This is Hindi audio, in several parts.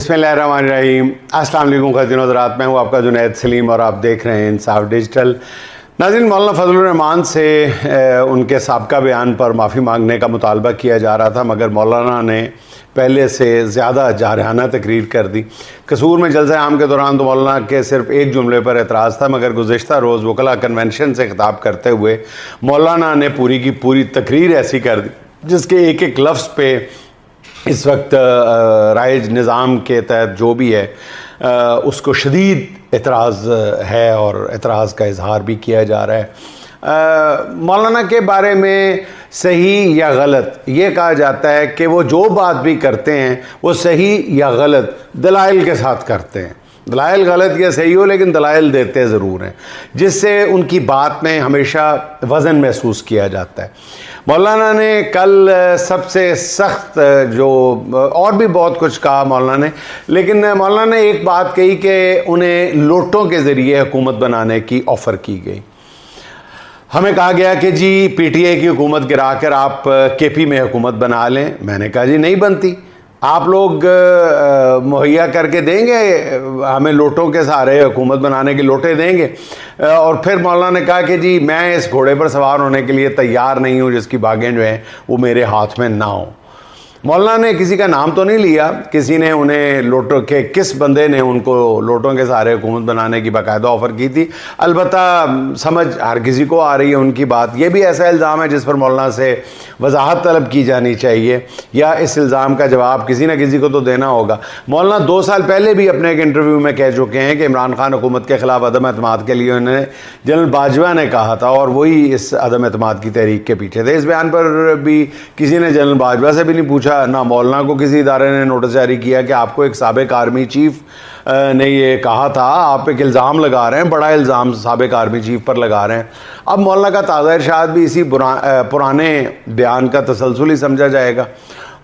बिस्मिल्लाहिर्रहमानिर्रहीम। अस्सलाम वालेकुम ख़ातिन हज़रात, मैं हूँ आपका जुनैद सलीम और आप देख रहे हैं इंसाफ डिजिटल। नाज़रीन, मौलाना फजलुर रहमान से उनके साबका बयान पर माफ़ी मांगने का मुतालबा किया जा रहा था, मगर मौलाना ने पहले से ज़्यादा जारहाना तकरीर कर दी। कसूर में जलसा आम के दौरान तो मौलाना के सिर्फ एक जुमले पर एतराज़ था, मगर गुज़िश्ता रोज़ वकला कन्वेंशन से खिताब करते हुए मौलाना ने पूरी की पूरी तकरीर ऐसी कर दी जिसके एक एक लफ्ज़ पे इस वक्त राइज निज़ाम के तहत जो भी है उसको शदीद एतराज़ है और एतराज़ का इजहार भी किया जा रहा है। मौलाना के बारे में सही या गलत ये कहा जाता है कि वो जो बात भी करते हैं वो सही या गलत दलाइल के साथ करते हैं। दलाइल गलत या सही हो लेकिन दलाइल देते ज़रूर हैं, जिससे उनकी बात में हमेशा वज़न महसूस किया जाता है। मौलाना ने कल सबसे सख्त जो और भी बहुत कुछ कहा मौलाना ने, लेकिन मौलाना ने एक बात कही कि उन्हें नोटों के ज़रिए हुकूमत बनाने की ऑफ़र की गई। हमें कहा गया कि जी पीटीआई की हुकूमत गिरा कर आप केपी में हुकूमत बना लें। मैंने कहा जी नहीं बनती, आप लोग मुहैया करके देंगे हमें लोटों के सहारे हुकूमत बनाने के लोटे देंगे। और फिर मौलाना ने कहा कि जी मैं इस घोड़े पर सवार होने के लिए तैयार नहीं हूँ जिसकी बागें जो हैं वो मेरे हाथ में ना हो। मौलाना ने किसी का नाम तो नहीं लिया, किसी ने उन्हें लोटों के किस बंदे ने उनको लोटों के सहारे हुकूमत बनाने की बाकायदा ऑफ़र की थी। अलबत्ता समझ हर किसी को आ रही है उनकी बात। ये भी ऐसा इल्ज़ाम है जिस पर मौलाना से वजाहत तलब की जानी चाहिए या इस इल्ज़ाम का जवाब किसी न किसी को तो देना होगा। मौलाना 2 साल पहले भी अपने एक इंटरव्यू में कह चुके हैं कि इमरान खान हुकूमत के ख़िलाफ़ अदम एतमाद के लिए उन्होंने जनरल बाजवा ने कहा था और वही इस अदम एतमाद की तहरीक के पीछे थे। इस बयान पर भी किसी ने जनरल बाजवा से भी नहीं पूछा, ना मौलाना को किसी इदारे ने नोटिस जारी किया कि आपको एक साबिक आर्मी चीफ ने ये कहा था, आप एक इल्ज़ाम लगा रहे हैं, बड़ा इल्ज़ाम साबिक आर्मी चीफ पर लगा रहे हैं। अब मौलाना का ताज़ा इरशाद भी इसी पुराने बयान का तसलसल ही समझा जाएगा।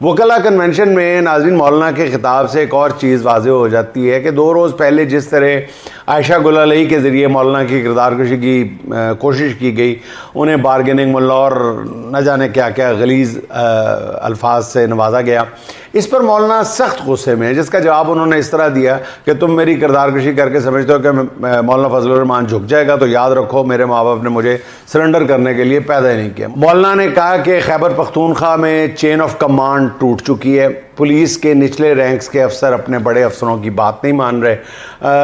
वकला कन्वेंशन में नाज़रीन मौलाना के ख़िताब से एक और चीज़ वाज़ेह हो जाती है कि 2 रोज़ पहले जिस तरह आयशा गुल अलई के ज़रिए मौलाना की किरदार कशी की कोशिश की गई, उन्हें बारगेनिंग मुल्ला और न जाने क्या क्या गलीज़ अल्फाज से नवाजा गया, इस पर मौलाना सख्त गुस्से में है, जिसका जवाब उन्होंने इस तरह दिया कि तुम मेरी किरदार कशी करके समझते हो कि मौलाना फजलुर रहमान झुक जाएगा, तो याद रखो मेरे माँ बाप ने मुझे सरेंडर करने के लिए पैदा ही नहीं किया। मौलाना ने कहा कि खैबर पख्तूनख्वा में चेन ऑफ कमांड टूट चुकी है, पुलिस के निचले रैंक्स के अफसर अपने बड़े अफसरों की बात नहीं मान रहे,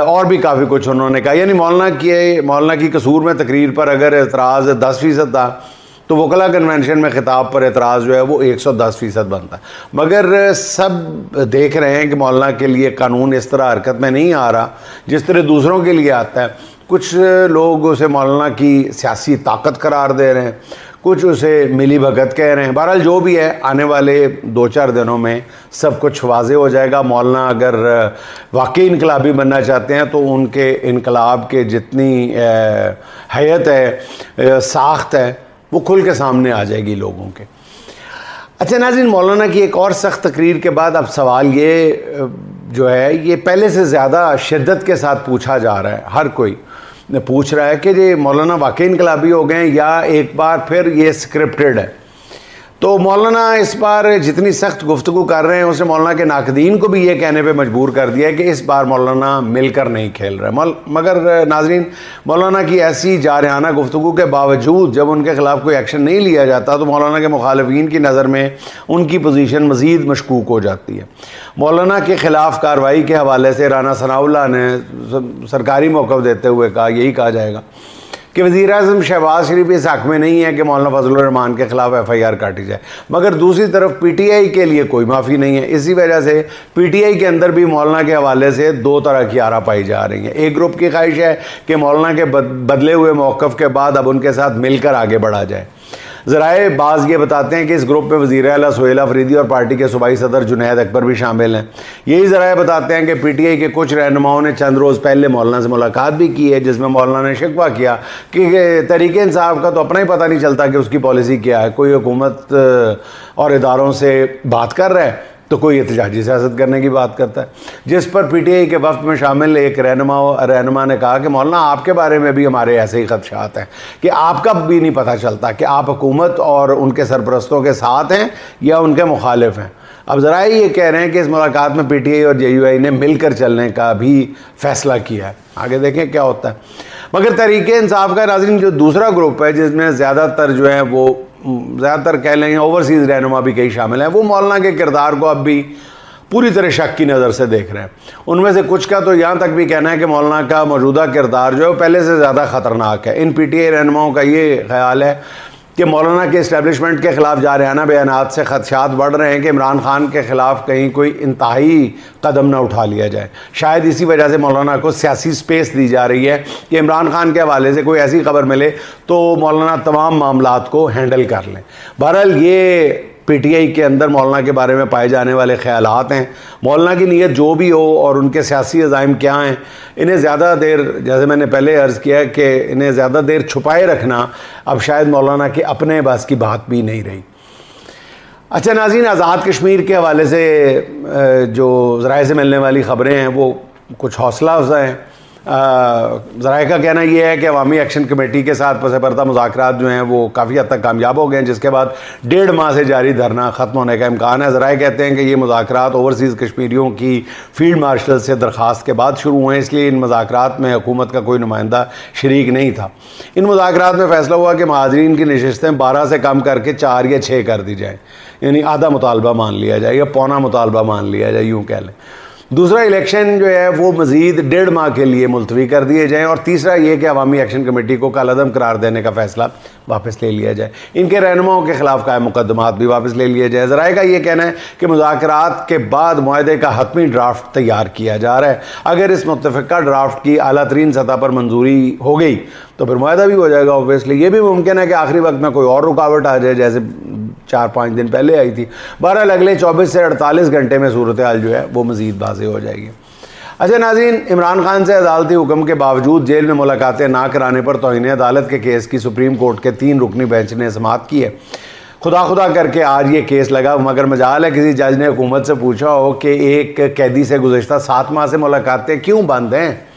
और भी काफ़ी कुछ उन्होंने कहा। यानी मौलाना की कसूर में तकरीर पर अगर एतराज़ 10% था तो वकला कन्वेंशन में ख़िताब पर एतराज़ जो है वो 110% बनता है। मगर सब देख रहे हैं कि मौलाना के लिए कानून इस तरह हरकत में नहीं आ रहा जिस तरह दूसरों के लिए आता है। कुछ लोग उसे मौलाना की सियासी ताकत करार दे रहे हैं, कुछ उसे मिली भगत कह रहे हैं। बहरहाल जो भी है, आने वाले 2-4 दिनों में सब कुछ वाज़ेह हो जाएगा। मौलाना अगर वाकई इनकलाबी बनना चाहते हैं तो उनके इनकलाब के जितनी हैयत है, साख्त है, वो खुल के सामने आ जाएगी लोगों के। अच्छा नाज़रीन, मौलाना की एक और सख्त तकरीर के बाद अब सवाल ये जो है ये पहले से ज़्यादा शिद्दत के साथ पूछा जा रहा है। हर कोई पूछ रहा है कि ये मौलाना वाकई इनकलाबी हो गए या एक बार फिर ये स्क्रिप्टेड है। तो मौलाना इस बार जितनी सख्त गुफ्तगू कर रहे हैं उसने मौलाना के नाकदीन को भी ये कहने पे मजबूर कर दिया है कि इस बार मौलाना मिलकर नहीं खेल रहे। मगर नाज़रीन, मौलाना की ऐसी जारहाना गुफ्तगू के बावजूद जब उनके ख़िलाफ़ कोई एक्शन नहीं लिया जाता तो मौलाना के मुखालिफिन की नज़र में उनकी पोजीशन मज़ीद मशकूक हो जाती है। मौलाना के ख़िलाफ़ कार्रवाई के हवाले से राना सनाउल्लाह ने सरकारी मौक़िफ़ देते हुए कहा, यही कहा जाएगा कि वज़ीर-ए-आज़म शहबाज शरीफ इस हक़ में नहीं है कि मौलाना फजलुर रहमान के ख़िलाफ़ FIR काटी जाए, मगर दूसरी तरफ PTI के लिए कोई माफ़ी नहीं है। इसी वजह से PTI के अंदर भी मौलाना के हवाले से 2 तरह की आरा पाई जा रही हैं। एक ग्रुप की ख्वाहिश है कि मौलाना के बदले हुए मौक़िफ़ के बाद अब उनके साथ मिलकर आगे बढ़ा जाए। ज़राए बाज़ ये बताते हैं कि इस ग्रुप में वज़ीर आला सुहेल अफरीदी और पार्टी के सूबाई सदर जुनैद अकबर भी शामिल हैं। यही ज़राए बताते हैं कि PTI के कुछ रहनुमाओं ने चंद रोज़ पहले मौलाना से मुलाकात भी की है, जिसमें मौलाना ने शिकवा किया कि तहरीक इंसाफ का तो अपना ही पता नहीं चलता कि उसकी पॉलिसी क्या है। कोई हुकूमत और इदारों से बात कर रहा है तो कोई एहतजाजी सियासत करने की बात करता है। जिस पर PTI के वफ्द में शामिल एक रहनुमा ने कहा कि मौलाना आपके बारे में भी हमारे ऐसे ही खदशात हैं कि आपका भी नहीं पता चलता कि आप हुकूमत और उनके सरपरस्तों के साथ हैं या उनके मुखालिफ हैं। अब ज़रा ये कह रहे हैं कि इस मुलाकात में पीटीआई और जेयूआई ने मिलकर चलने का भी फैसला किया है, आगे देखें क्या होता है। मगर तहरीक इंसाफ का नाज़रीन जो दूसरा ग्रुप है जिसमें ज़्यादातर जो है वो ज़्यादातर कह लेंगे ओवरसीज़ रहनुमा भी कई शामिल हैं, वो मौलाना के किरदार को अब भी पूरी तरह शक की नज़र से देख रहे हैं। उनमें से कुछ का तो यहाँ तक भी कहना है कि मौलाना का मौजूदा किरदार जो है वो पहले से ज़्यादा ख़तरनाक है। इन पीटीआई रहनुमाओं का ये ख्याल है कि मौलाना के इस्टेब्लिशमेंट के ख़िलाफ़ जारहाना बयानात से खदशात बढ़ रहे हैं कि इमरान खान के ख़िलाफ़ कहीं कोई इंतहाई कदम ना उठा लिया जाए। शायद इसी वजह से मौलाना को सियासी स्पेस दी जा रही है कि इमरान खान के हवाले से कोई ऐसी खबर मिले तो मौलाना तमाम मामलात को हैंडल कर लें। बहरहाल ये पीटीआई के अंदर मौलाना के बारे में पाए जाने वाले ख्यालात हैं। मौलाना की नीयत जो भी हो और उनके सियासी अज़ाइम क्या हैं, इन्हें ज़्यादा देर, जैसे मैंने पहले अर्ज़ किया कि इन्हें ज़्यादा देर छुपाए रखना अब शायद मौलाना के अपने बस की बात भी नहीं रही। अच्छा नाज़रीन, आज़ाद कश्मीर के हवाले से जो ज़राए से मिलने वाली ख़बरें हैं वो कुछ हौसला अफ़ज़ा हैं। ज़राए का कहना यह है कि अवामी एक्शन कमेटी के साथ पस पर्दा मुज़ाकरात जो हैं वो काफ़ी हद तक कामयाब हो गए हैं, जिसके बाद 1.5 माह से जारी धरना ख़त्म होने का इम्कान है। ज़राए कहते हैं कि ये मुज़ाकरात ओवरसीज़ कश्मीरियों की फील्ड मार्शल से दरख्वास्त के बाद शुरू हुए, इसलिए इन मुज़ाकरात में हुकूमत का कोई नुमाइंदा शरीक नहीं था। इन मुज़ाकरात में फ़ैसला हुआ कि महाजरीन की नशिस्तें 12 से कम करके 4 या 6 कर दी जाए, यानी आधा मुतालबा मान लिया जाए या पौना मुतालबा मान लिया जाए, यूँ कह लें। दूसरा, इलेक्शन जो है वो मज़ीद 1.5 माह के लिए मुलतवी कर दिए जाएँ। और तीसरा ये कि अवामी एक्शन कमेटी को कलअदम करार देने का फ़ैसला वापस ले लिया जाए, इनके रहनुमाओं के ख़िलाफ़ कायम मुकदमात भी वापस ले लिए जाए। ज़राए का ये कहना है कि मुज़ाकरात के बाद मुआहदे का हतमी ड्राफ्ट तैयार किया जा रहा है। अगर इस मुत्तफ़िका ड्राफ्ट की आला तरीन सतह पर मंजूरी हो गई तो फिर मुआहदा भी हो जाएगा। ऑब्वियसली ये भी मुमकिन है कि आखिरी वक्त में कोई और रुकावट आ जाए, जैसे 4-5 दिन पहले आई थी। बहरहाल अगले 24 से 48 घंटे में सूरत हाल जो है वो मज़ीद वाज़ेह हो जाएगी। अच्छा नाज़रीन, इमरान खान से अदालती हुक्म के बावजूद जेल में मुलाकातें ना कराने पर तौहीन अदालत के केस की सुप्रीम कोर्ट के 3 रुकनी बेंच ने समाअत की है। खुदा करके आज ये केस लगा, मगर मजाल है किसी जज ने हुकूमत से पूछा हो कि एक कैदी से गुज़श्ता 7 माह से मुलाकातें क्यों बंद हैं।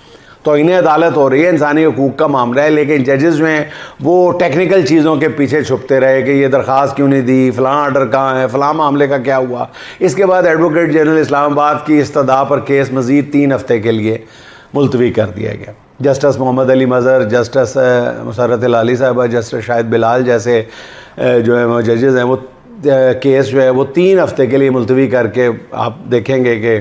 तो इन्हें अदालत हो रही है, इंसानी हकूक़ का मामला है, लेकिन जजेस जो हैं वो टेक्निकल चीज़ों के पीछे छुपते रहे कि ये दरख्वास्त क्यों नहीं दी, फ़लाँ आर्डर कहाँ है, फ़लाँ मामले का क्या हुआ। इसके बाद एडवोकेट जनरल इस्लामाबाद की इस्तदा पर केस मज़ीद 3 हफ़्ते के लिए मुलतवी कर दिया गया। जस्टिस मोहम्मद अली मज़हर, जस्टिस मुसर्रत अली साहबा, जस्टिस शाहिद बिलाल जैसे जो है वो जजेस हैं, वो केस जो है वो 3 हफ़्ते के लिए मुलतवी करके आप देखेंगे कि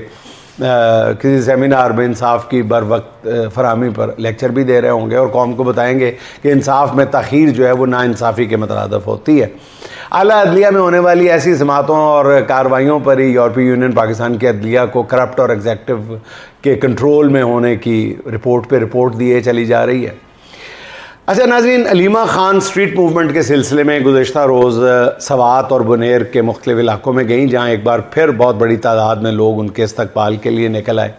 किसी सेमिनार में इंसाफ की बर वक्त फराहमी पर लेक्चर भी दे रहे होंगे और कौम को बताएंगे कि इंसाफ में तख़ीर जो है वो नाइंसाफ़ी के मतरादफ़ होती है। आला अदलिया में होने वाली ऐसी समातों और कार्रवाइयों पर ही यूरोपीय यूनियन पाकिस्तान की अदलिया को करप्ट और एग्जेक्टिव के कंट्रोल में होने की रिपोर्ट पे रिपोर्ट दिए चली जा रही है। अच्छा नाज़रीन, अलीमा खान स्ट्रीट मूवमेंट के सिलसिले में गुज़श्ता रोज़ सवात और बुनेर के मुख्तलिफ़ इलाकों में गई, जहाँ एक बार फिर बहुत बड़ी तादाद में लोग उनके इस्तक़बाल के लिए निकल आए।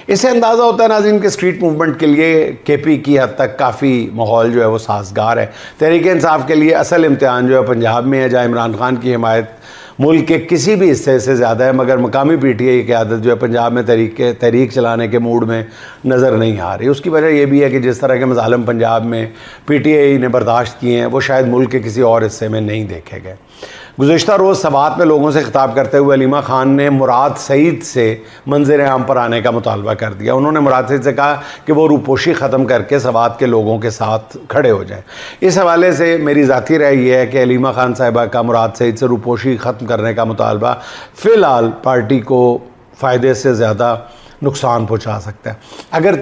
इससे अंदाज़ा होता है नाज़रीन कि स्ट्रीट मूवमेंट के लिए केपी की हद तक काफ़ी माहौल जो है वो साजगार है। तहरीक इंसाफ के लिए असल इम्तिहान जो है पंजाब में है, जहाँ इमरान खान की हिमायत मुल्क के किसी भी हिस्से से ज़्यादा है, मगर मकामी पीटीआई की आदत जो है पंजाब में तहरीक चलाने के मूड में नज़र नहीं आ रही। उसकी वजह यह भी है कि जिस तरह के मज़ालिम पंजाब में पीटीआई ने बर्दाश्त किए हैं वो शायद मुल्क के किसी और हिस्से में नहीं देखे गए। गुज़श्ता रोज़ सवात में लोगों से खिताब करते हुए अलीमा खान ने मुराद सईद से मंज़र आम पर आने का मुतालबा कर दिया। उन्होंने मुराद सईद से कहा कि वो रूपोशी ख़त्म करके सवात के लोगों के साथ खड़े हो जाएं। इस हवाले से मेरी ज़ाती राय ये है कि अलीमा खान साहिबा का मुराद सईद से रूपोशी ख़त्म करने का मुतालबा फ़िलहाल पार्टी को फ़ायदे से ज़्यादा नुकसान पहुँचा सकता है। अगर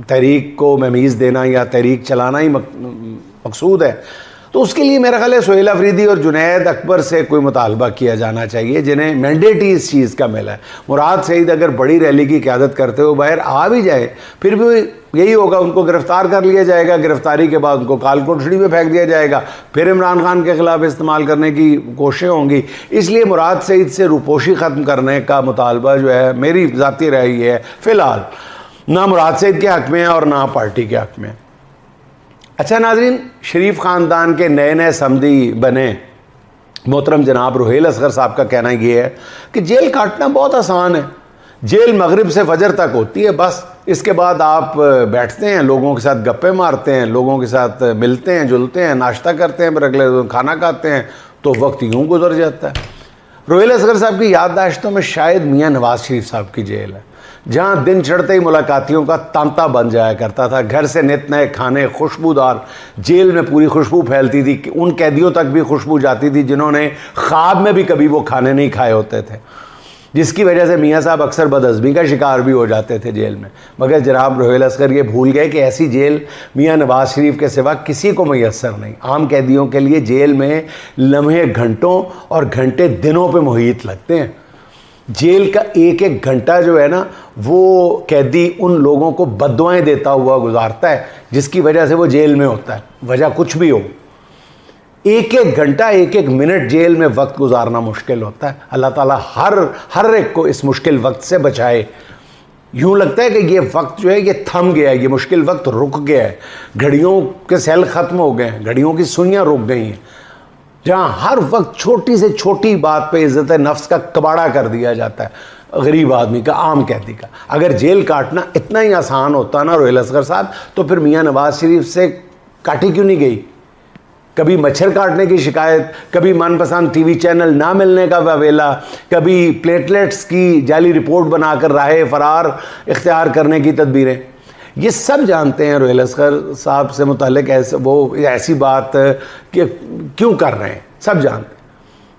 तहरीक को महमीज़ देना या तहरीक चलाना ही मकसूद है तो उसके लिए मेरा ख्याल है सुहेल अफरीदी और जुनैद अकबर से कोई मुतालबा किया जाना चाहिए, जिन्हें मैंडेट ही इस चीज़ का मिला है। मुराद सईद अगर बड़ी रैली की क़यादत करते हुए बाहर आ भी जाए फिर भी यही होगा, उनको गिरफ़्तार कर लिया जाएगा, गिरफ़्तारी के बाद उनको कालकोठड़ी में फेंक दिया जाएगा, फिर इमरान खान के ख़िलाफ़ इस्तेमाल करने की कोशिशें होंगी। इसलिए मुराद सईद से रूपोशी ख़त्म करने का मुतालबा जो है मेरी ज़ाती राय है फ़िलहाल ना मुराद सईद के हक़ में है और ना पार्टी के हक़ में। अच्छा नाज़रीन, शरीफ ख़ानदान के नए नए समधी बने मोहतरम जनाब रुहेल असगर साहब का कहना ये है कि जेल काटना बहुत आसान है। जेल मगरिब से फजर तक होती है, बस इसके बाद आप बैठते हैं, लोगों के साथ गप्पे मारते हैं, लोगों के साथ मिलते हैं जुलते हैं, नाश्ता करते हैं, फिर अगले दिन खाना खाते हैं, तो वक्त यूँ गुजर जाता है। रोहेल असगर साहब की याददाश्तों में शायद मियाँ नवाज शरीफ साहब की जेल है, जहाँ दिन चढ़ते ही मुलाकातियों का तांता बन जाया करता था। घर से नित नए खाने खुशबूदार, जेल में पूरी खुशबू फैलती थी, उन कैदियों तक भी खुशबू जाती थी जिन्होंने ख्वाब में भी कभी वो खाने नहीं खाए होते थे, जिसकी वजह से मियाँ साहब अक्सर बदअज़मी का शिकार भी हो जाते थे जेल में। मगर जनाब रोहेल असगर ये भूल गए कि ऐसी जेल मियाँ नवाज शरीफ के सिवा किसी को मैसर नहीं। आम कैदियों के लिए जेल में लम्हे घंटों और घंटे दिनों पे मुहित लगते हैं। जेल का एक एक घंटा जो है ना, वो कैदी उन लोगों को बद्दुआएं देता हुआ गुजारता है जिसकी वजह से वो जेल में होता है, वजह कुछ भी हो। एक एक घंटा, एक एक मिनट जेल में वक्त गुजारना मुश्किल होता है। अल्लाह ताला हर एक को इस मुश्किल वक्त से बचाए। यूँ लगता है कि ये वक्त जो है ये थम गया है, ये मुश्किल वक्त रुक गया है, घड़ियों के सेल ख़त्म हो गए हैं, घड़ियों की सुइयाँ रुक गई हैं, जहाँ हर वक्त छोटी से छोटी बात पे इज़्ज़त नफ्स का कबाड़ा कर दिया जाता है गरीब आदमी का, आम कैदी का। अगर जेल काटना इतना ही आसान होता ना रोहेल असगर साहब, तो फिर मियाँ नवाज शरीफ से काटी क्यों नहीं गई? कभी मच्छर काटने की शिकायत, कभी मनपसंद टीवी चैनल ना मिलने का वावेला, कभी प्लेटलेट्स की जाली रिपोर्ट बनाकर राह फरार इख्तियार करने की तदबीरें। ये सब जानते हैं रोहेल असगर साहब से मुतालिक ऐसी बात कि क्यों कर रहे हैं, सब जानते हैं,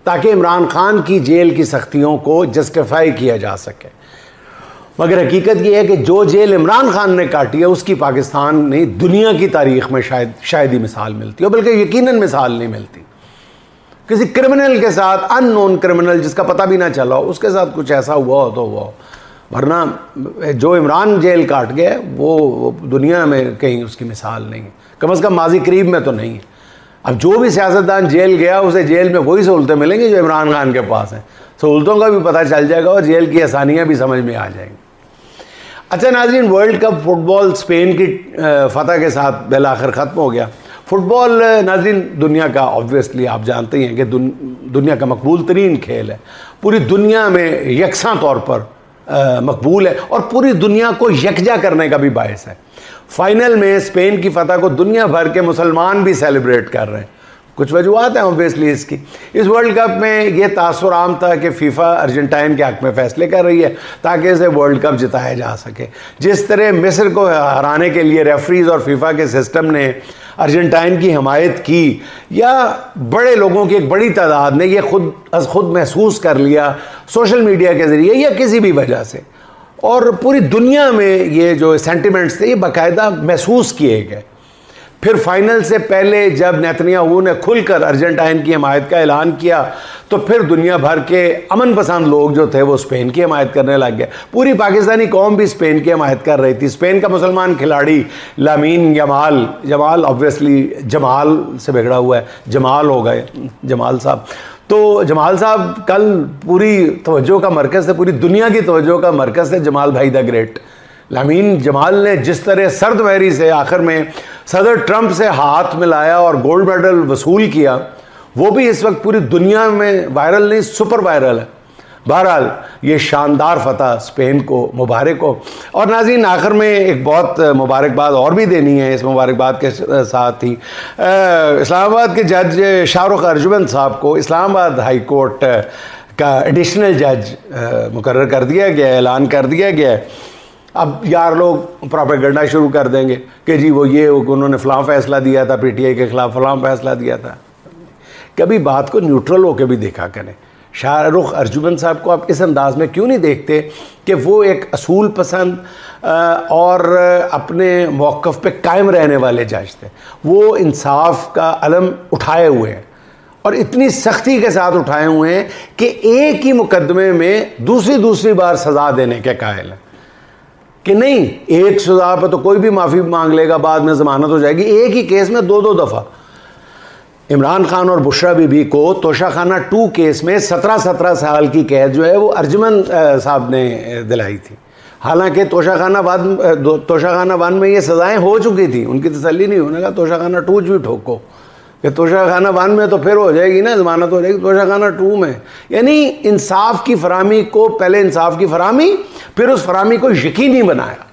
ताकि इमरान खान की जेल की सख्तियों को जस्टिफाई किया जा सके। मगर हकीकत यह है कि जो जेल इमरान खान ने काटी है उसकी पाकिस्तान नहीं, दुनिया की तारीख में शायद ही मिसाल मिलती है, बल्कि यकीनन मिसाल नहीं मिलती। किसी क्रिमिनल के साथ, अननोन क्रिमिनल जिसका पता भी ना चला हो, उसके साथ कुछ ऐसा हुआ हो तो हुआ हो, वरना जो इमरान जेल काट गया वो दुनिया में कहीं उसकी मिसाल नहीं है, कम से कम माजी करीब में तो नहीं है। अब जो भी सियासतदान जेल गया उसे जेल में वही सहूलतें मिलेंगी जो इमरान खान के पास हैं। सहूलतों का भी पता चल जाएगा और जेल की आसानियाँ भी समझ में आ जाएंगी। अच्छा नाज़रीन, वर्ल्ड कप फुटबॉल स्पेन की फतह के साथ बिलाखिर ख़त्म हो गया। फ़ुटबॉल नाज़रीन दुनिया का, ऑब्वियसली आप जानते ही हैं कि दुनिया का मकबूल तरीन खेल है, पूरी दुनिया में यकसा तौर पर मकबूल है और पूरी दुनिया को यकजा करने का भी बायस है। फ़ाइनल में स्पेन की फ़तह को दुनिया भर के मुसलमान भी सेलिब्रेट कर रहे हैं। कुछ वजूहत हैं ऑब्वियसली इसकी। इस वर्ल्ड कप में ये तासुर आम था कि फ़ीफ़ा अर्जेंटाइन के हक़ में फ़ैसले कर रही है ताकि इसे वर्ल्ड कप जिताया जा सके। जिस तरह मिस्र को हराने के लिए रेफरीज़ और फ़ीफ़ा के सिस्टम ने अर्जेंटाइन की हमायत की, या बड़े लोगों की एक बड़ी तादाद ने यह खुद महसूस कर लिया सोशल मीडिया के ज़रिए या किसी भी वजह से, और पूरी दुनिया में ये जो सेंटिमेंट्स थे ये बाकायदा महसूस किए गए। फिर फाइनल से पहले जब नेतन्याहू ने खुलकर अर्जेंटाइन की हमायत का ऐलान किया तो फिर दुनिया भर के अमन पसंद लोग जो थे वो स्पेन की हमायत करने लग गए। पूरी पाकिस्तानी कौम भी स्पेन की हमायत कर रही थी। स्पेन का मुसलमान खिलाड़ी लामीन जमाल ऑब्वियसली जमाल से बिगड़ा हुआ है, जमाल हो गए जमाल साहब। तो जमाल साहब कल पूरी तवज्जो का मरकज़ थे, पूरी दुनिया की तवज्जो का मरकज़ थे जमाल भाई द ग्रेट। लामीन जमाल ने जिस तरह सर्द महरी से आखिर में सदर ट्रंप से हाथ मिलाया और गोल्ड मेडल वसूल किया, वो भी इस वक्त पूरी दुनिया में वायरल नहीं, सुपर वायरल है। बहरहाल ये शानदार फतह स्पेन को मुबारक हो। और नाज़रीन आखिर में एक बहुत मुबारकबाद और भी देनी है। इस मुबारकबाद के साथ ही इस्लामाबाद के जज शाहरुख अर्जुमंद साहब को इस्लामाबाद हाई कोर्ट का एडिशनल जज मुकर्रर कर दिया गया है, ऐलान कर दिया गया है। अब यार लोग प्रोपेगेंडा शुरू कर देंगे कि जी वो ये उन्होंने फ़लाँ फ़ैसला दिया था, पीटीआई के ख़िलाफ़ फ़लाँ फ़ैसला दिया था। कभी बात को न्यूट्रल होकर भी देखा करें। शाहरुख अर्जुमंद साहब को आप इस अंदाज में क्यों नहीं देखते कि वो एक असूल पसंद और अपने मौक़िफ़ पे कायम रहने वाले जज थे। वो इंसाफ का अलम उठाए हुए हैं और इतनी सख्ती के साथ उठाए हुए हैं कि एक ही मुकदमे में दूसरी बार सज़ा देने के कायल हैं कि नहीं, एक सज़ा पर तो कोई भी माफ़ी मांग लेगा, बाद में ज़मानत हो जाएगी। एक ही केस में दो दफ़ा इमरान खान और बुशरा बीबी को तोशाखाना 2 केस में 17 साल की कैद जो है वो अर्जुमंद साहब ने दिलाई थी। हालांकि तोशाखाना 1 में ये सज़ाएं हो चुकी थी, उनकी तसल्ली नहीं होने का तोशाखाना 2 भी ठोको कि तोशाखाना 1 में तो फिर हो जाएगी ना, ज़मानत हो जाएगी, तोशाखाना 2 में। यानी इंसाफ की फरामी को, पहले इंसाफ की फरामी, फिर उस फरामी को यकीनी बनाया।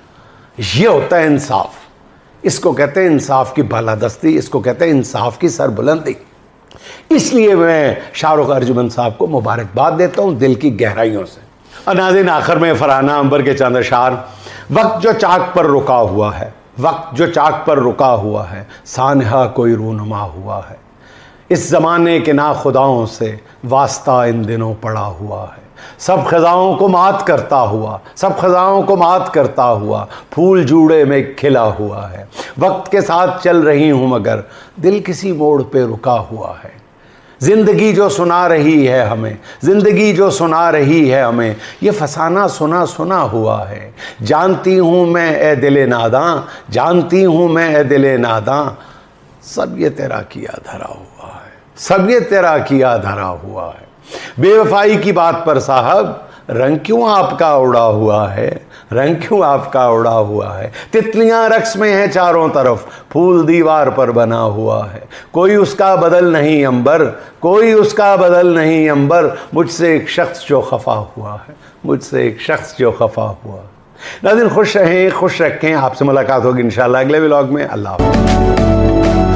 ये होता है इंसाफ। इसको कहते हैं इंसाफ की बालादस्ती, इसको कहते हैं इंसाफ की सरबुलंदी। इसलिए मैं शाहरुख अर्जुमन साहब को मुबारकबाद देता हूँ दिल की गहराइयों से। और नाज़रीन, आखिर में फरहाना अंबर के चंद अशार। वक्त जो चाक पर रुका हुआ है, वक्त जो चाक पर रुका हुआ है, सानहा कोई रूनुमा हुआ है। इस ज़माने के ना खुदाओं से वास्ता इन दिनों पड़ा हुआ है। सब खज़ाओं को मात करता हुआ, सब खज़ाओं को मात करता हुआ, फूल जूड़े में खिला हुआ है। वक्त के साथ चल रही हूँ मगर दिल किसी मोड़ पे रुका हुआ है। ज़िंदगी जो सुना रही है हमें, ज़िंदगी जो सुना रही है हमें, ये फसाना सुना सुना हुआ है। जानती हूँ मैं ए दिले नादां, जानती हूँ मैं ए दिले नादां, सब ये तेरा किया धरा हुआ है, सब ये तेरा किया धरा हुआ है। बेवफाई की बात पर साहब रंग क्यों आपका उड़ा हुआ है, रंग क्यों आपका उड़ा हुआ है। तितलियां रक्स में हैं चारों तरफ, फूल दीवार पर बना हुआ है। कोई उसका बदल नहीं अंबर, कोई उसका बदल नहीं अंबर, मुझसे एक शख्स जो खफा हुआ है, मुझसे एक शख्स जो खफा हुआ। नाज़रीन, खुश रहें, खुश रखें। आपसे मुलाकात होगी इंशाअल्लाह अगले व्लॉग में। अल्लाह हाफ़िज़।